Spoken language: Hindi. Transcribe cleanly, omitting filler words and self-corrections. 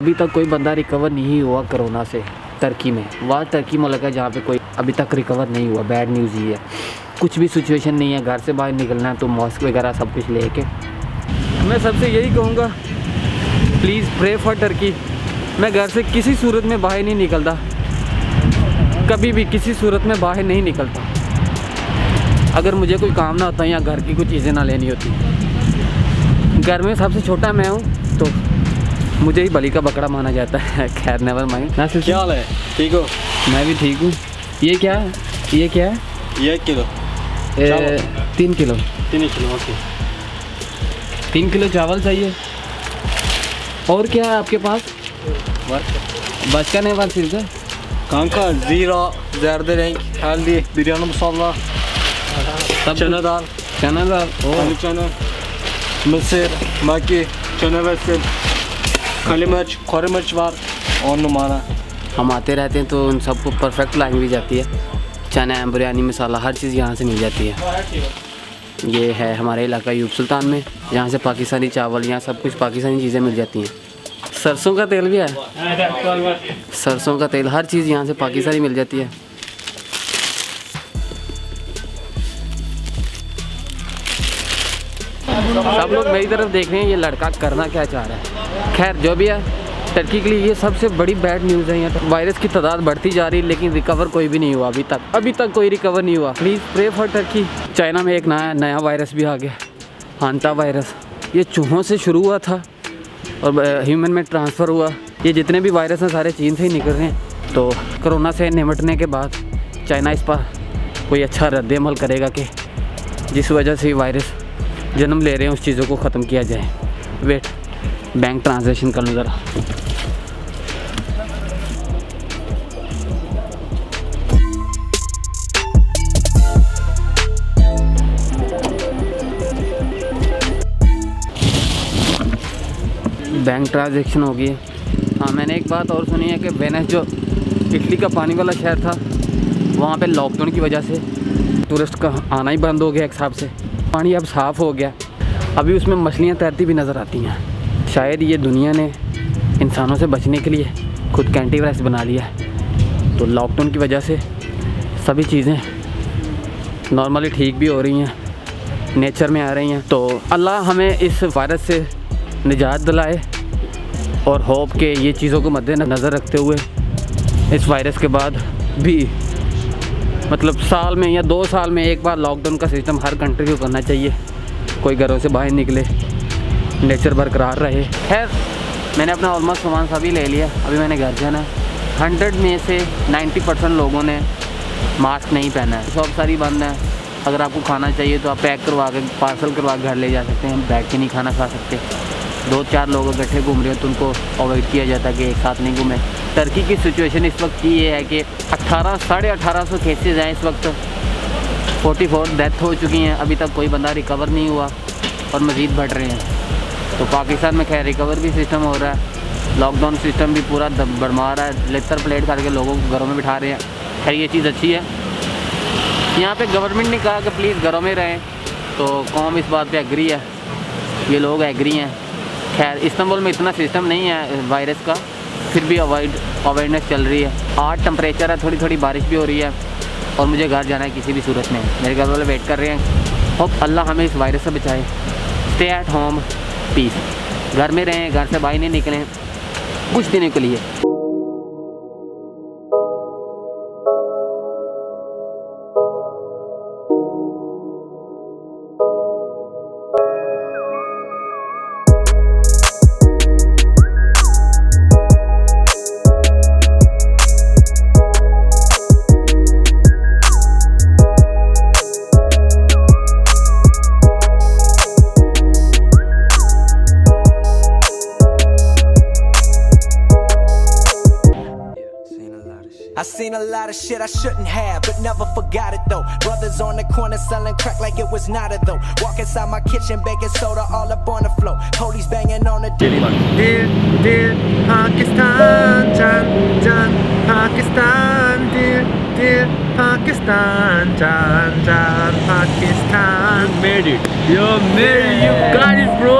अभी तक कोई बंदा रिकवर नहीं हुआ कोरोना से तुर्की में। वह तुर्की मुल्क है जहाँ पे कोई अभी तक रिकवर नहीं हुआ। बैड न्यूज़ ही है, कुछ भी सिचुएशन नहीं है, घर से बाहर निकलना है तो मास्क वगैरह सब कुछ लेके। मैं सबसे यही कहूँगा, प्लीज़ प्रे फॉर तुर्की। मैं घर से किसी सूरत में बाहर नहीं निकलता, कभी भी किसी सूरत में बाहर नहीं निकलता। अगर मुझे कोई काम ना होता या घर की कुछ चीज़ें ना लेनी होती। घर में सबसे छोटा मैं हूँ तो मुझे ही बलि का बकरा माना जाता है। खैर नेवर माइंड। क्या हाल है? ठीक हो? मैं भी ठीक हूँ। ये क्या है? ये क्या है? ये 1 kilo 3 kilo. 3 kilo okay. 3 kilo चावल चाहिए। और क्या है आपके पास? बस का नहीं बात सिर्फ है Kanka zira, zerde renk, haldi, biryani musalla, çene dal, चना दाल। kalı çene, mısır, maki, çene vesin, काली मिर्च, खरी मिर्च var, 10 numara। हम आते रहते हैं तो उन सबको परफेक्ट लैंग्वेज आती है। चना, बिरयानी मसाला हर चीज़ यहाँ से मिल जाती है। ये है हमारे इलाका यूप सुल्तान में, यहाँ से पाकिस्तानी चावल, यहाँ सब कुछ पाकिस्तानी चीज़ें मिल जाती हैं। सरसों का तेल भी है, सरसों का तेल, हर चीज़ यहाँ से पाकिस्तानी मिल जाती है। सब लोग मेरी तरफ देख रहे हैं ये लड़का करना क्या चाह रहा है। खैर जो भी है, तुर्की के लिए ये सबसे बड़ी बैड न्यूज़ है। यहाँ वायरस की तादाद बढ़ती जा रही है लेकिन रिकवर कोई भी नहीं हुआ अभी तक कोई रिकवर नहीं हुआ। Please pray for Turkey. China में एक नया वायरस भी आ गया, हांटा वायरस। ये चूहों से शुरू हुआ था और ह्यूमन में ट्रांसफ़र हुआ। ये जितने भी वायरस हैं सारे चीन से ही निकल रहे हैं। तो कोरोना से निपटने के बाद चाइना इस पर कोई अच्छा रद्द-ए-अमल करेगा कि जिस वजह से वायरस जन्म ले रहे हैं उस चीज़ों को ख़त्म किया जाए। वेट, बैंक ट्रांजैक्शन कर लो ज़रा। बैंक ट्रांजैक्शन हो गई है। हाँ, मैंने एक बात और सुनी है कि वेनिस जो इटली का पानी वाला शहर था, वहाँ पे लॉकडाउन की वजह से टूरिस्ट का आना ही बंद हो गया एक हिसाब से। पानी अब साफ़ हो गया, अभी उसमें मछलियाँ तैरती भी नज़र आती हैं। शायद ये दुनिया ने इंसानों से बचने के लिए खुद का एंटीवायरस बना लिया है। तो लॉकडाउन की वजह से सभी चीज़ें नॉर्मली ठीक भी हो रही हैं, नेचर में आ रही हैं। तो अल्लाह हमें इस वायरस से निजात दिलाए और होप के ये चीज़ों को मद्देनज़र रखते हुए इस वायरस के बाद भी मतलब साल में या 2 साल में एक बार लॉकडाउन का सिस्टम हर कंट्री को करना चाहिए। कोई घरों से बाहर निकले, नेचर बरकरार रहे। खैर मैंने अपना ऑलमोस्ट सामान सभी ले लिया, अभी मैंने घर जाना है। 100 में से 90% लोगों ने मास्क नहीं पहना है। शॉप सारी बंद है। अगर आपको खाना चाहिए तो आप पैक करवा के पार्सल करवा के घर ले जा सकते हैं, बैठ के नहीं खाना खा सकते। 2-4 लोग इकट्ठे घूम रहे हो तो उनको अवॉइड किया जाता है कि एक साथ नहीं घूमें। तुर्की की सिचुएशन इस वक्त ये है कि 1800 केसेज़ हैं इस वक्त, 44 डेथ हो चुकी हैं। अभी तक कोई बंदा रिकवर नहीं हुआ और मज़ीद बढ़ रहे हैं। तो पाकिस्तान में खैर रिकवर भी सिस्टम हो रहा है, लॉकडाउन सिस्टम भी पूरा बढ़मा रहा है, लेतर प्लेट करके लोगों को घरों में बिठा रहे हैं। खैर ये चीज़ अच्छी है। यहाँ पे गवर्नमेंट ने कहा कि प्लीज़ घरों में रहें, तो कौम इस बात पे एग्री है, ये लोग एग्री हैं। खैर इस्तांबुल में इतना सिस्टम नहीं है वायरस का, फिर भी अवेयरनेस चल रही है। 8 टेम्परेचर है, थोड़ी थोड़ी बारिश भी हो रही है और मुझे घर जाना है किसी भी सूरत में। मेरे घर वाले वेट कर रहे हैं। होप अल्लाह हमें इस वायरस से बचाए। Stay at home, peace. घर में रहें, घर से बाहर नहीं निकलें कुछ दिनों के लिए। I seen a lot of shit I shouldn't have, but never forgot it though. Brothers on the corner selling crack like it was nada though. Walk inside my kitchen, baking soda all up on the floor. Police banging on the door. Dil Pakistan, Jan Pakistan, Dil Pakistan, Jan Pakistan. You made it. You got it, bro.